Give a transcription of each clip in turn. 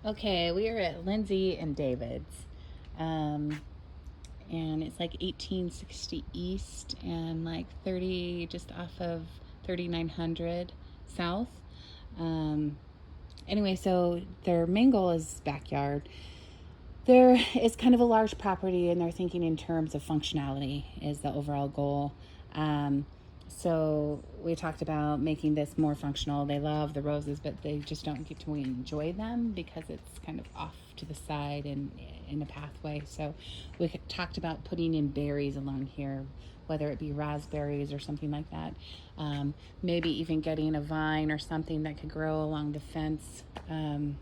Okay, we are at Lindsey and David's. Um, and it's like 1860 East and like 30, just off of 3900 South. Um, anyway, so their main goal is backyard. There is kind of a large property, and they're thinking in terms of functionality is the overall goal. Um, so we talked about making this more functional. They love the roses, but they just don't get to enjoy them because it's kind of off to the side and in a pathway. So we talked about putting in berries along here, whether it be raspberries or something like that. Maybe even getting a vine or something that could grow along the fence. And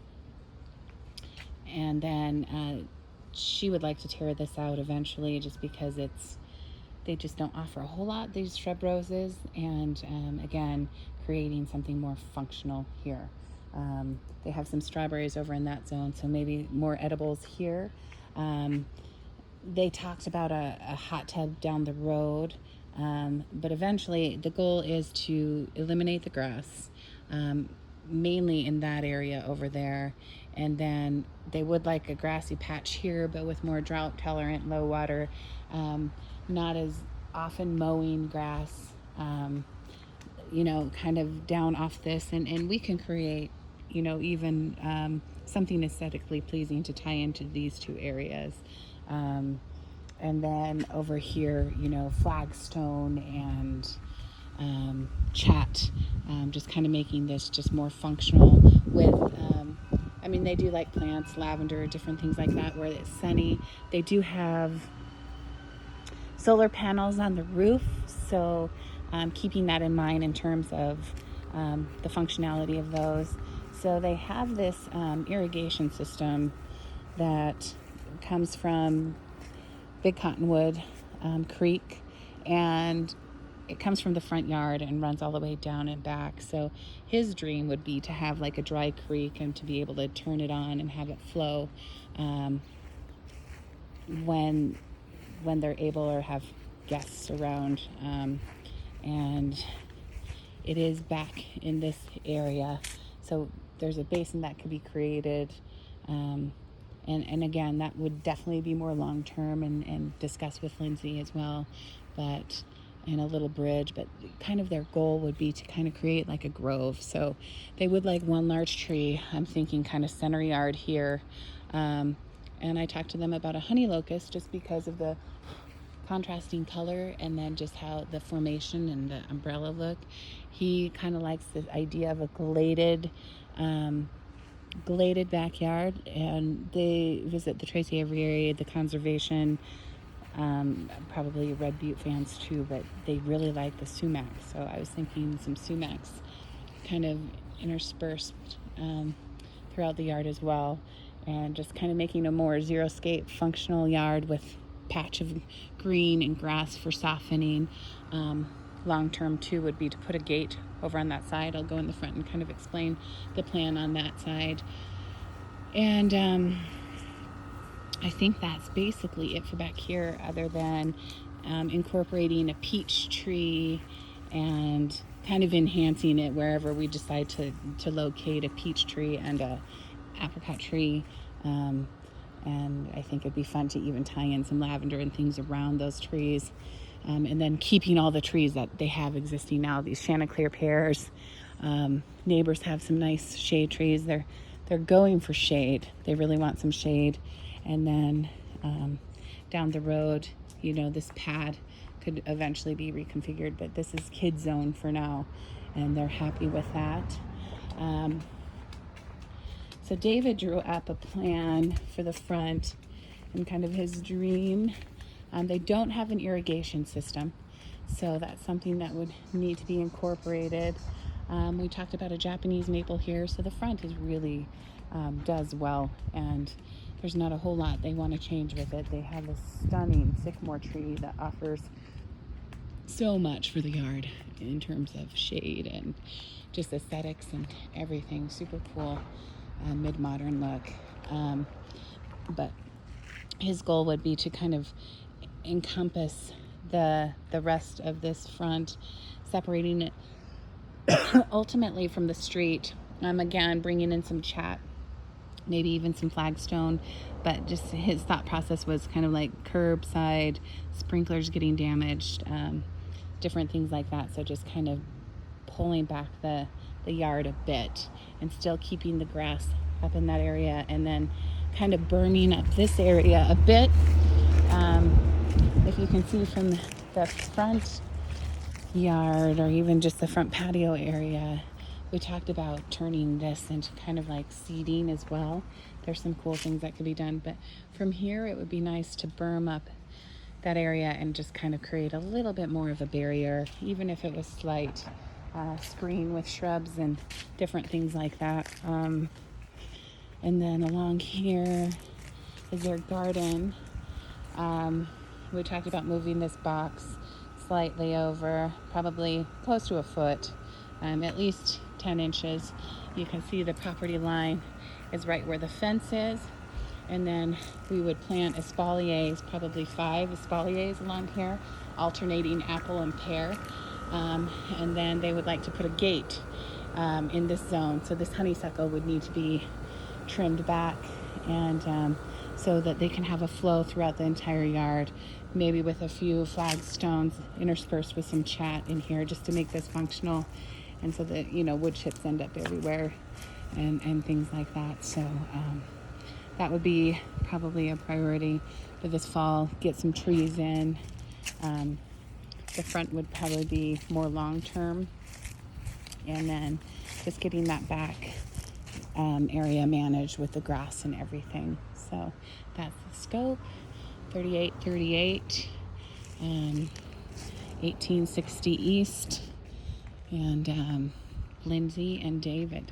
then she would like to tear this out eventually, just because they just don't offer a whole lot, these shrub roses, and again, creating something more functional here. They have some strawberries over in that zone, so maybe more edibles here. They talked about a hot tub down the road, but eventually the goal is to eliminate the grass, mainly in that area over there. And then they would like a grassy patch here, but with more drought tolerant, low water, not as often mowing grass, kind of down off this. And we can create, even something aesthetically pleasing to tie into these two areas. And then over here, flagstone and chat, just kind of making this just more functional with, they do like plants, lavender, different things like that where it's sunny. They do have solar panels on the roof, so keeping that in mind in terms of the functionality of those. So they have this irrigation system that comes from Big Cottonwood Creek, and it comes from the front yard and runs all the way down and back. So his dream would be to have like a dry creek and to be able to turn it on and have it flow when they're able or have guests around. And it is back in this area, so there's a basin that could be created. And again, that would definitely be more long-term and discuss with Lindsey as well, but and a little bridge, but kind of their goal would be to kind of create like a grove. So they would like one large tree. I'm thinking kind of center yard here. And I talked to them about a honey locust just because of the contrasting color and then just how the formation and the umbrella look. He kind of likes the idea of a gladed backyard, and they visit the Tracy Avery area, the conservation, probably Red Butte fans too, but they really like the sumac. So I was thinking some sumacs kind of interspersed throughout the yard as well, and just kind of making a more xeriscape functional yard with patch of green and grass for softening. Long term too would be to put a gate over on that side. I'll go in the front and kind of explain the plan on that side. And I think that's basically it for back here, other than incorporating a peach tree and kind of enhancing it wherever we decide to locate a peach tree and a apricot tree. And I think it'd be fun to even tie in some lavender and things around those trees. And then keeping all the trees that they have existing now, these Chanticleer pears. Neighbors have some nice shade trees. They're going for shade. They really want some shade. And then down the road, this pad could eventually be reconfigured, but this is kid zone for now, and they're happy with that. So David drew up a plan for the front and kind of his dream. They don't have an irrigation system, so that's something that would need to be incorporated. We talked about a Japanese maple here, so the front is really does well, and there's not a whole lot they want to change with it. They have a stunning sycamore tree that offers so much for the yard in terms of shade and just aesthetics and everything. Super cool, mid-modern look. But his goal would be to kind of encompass the rest of this front, separating it ultimately from the street. Again, bringing in some chat maybe even some flagstone. But just his thought process was kind of like curbside, sprinklers getting damaged, different things like that. So just kind of pulling back the yard a bit and still keeping the grass up in that area, and then kind of burning up this area a bit. If you can see from the front yard, or even just the front patio area, we talked about turning this into kind of like seeding as well. There's some cool things that could be done, but from here it would be nice to berm up that area and just kind of create a little bit more of a barrier, even if it was slight, screen with shrubs and different things like that. And then along here is their garden. We talked about moving this box slightly over, probably close to a foot, at least 10 inches. You can see the property line is right where the fence is. And then we would plant espaliers, probably 5 espaliers along here, alternating apple and pear. And then they would like to put a gate in this zone. So this honeysuckle would need to be trimmed back, and so that they can have a flow throughout the entire yard, maybe with a few flagstones interspersed with some chat in here, just to make this functional, and so that, wood chips end up everywhere and things like that. So that would be probably a priority for this fall. Get some trees in. The front would probably be more long-term, and then just getting that back area managed with the grass and everything. So that's the scope. 3838, 1860 East, and Lindsey and David.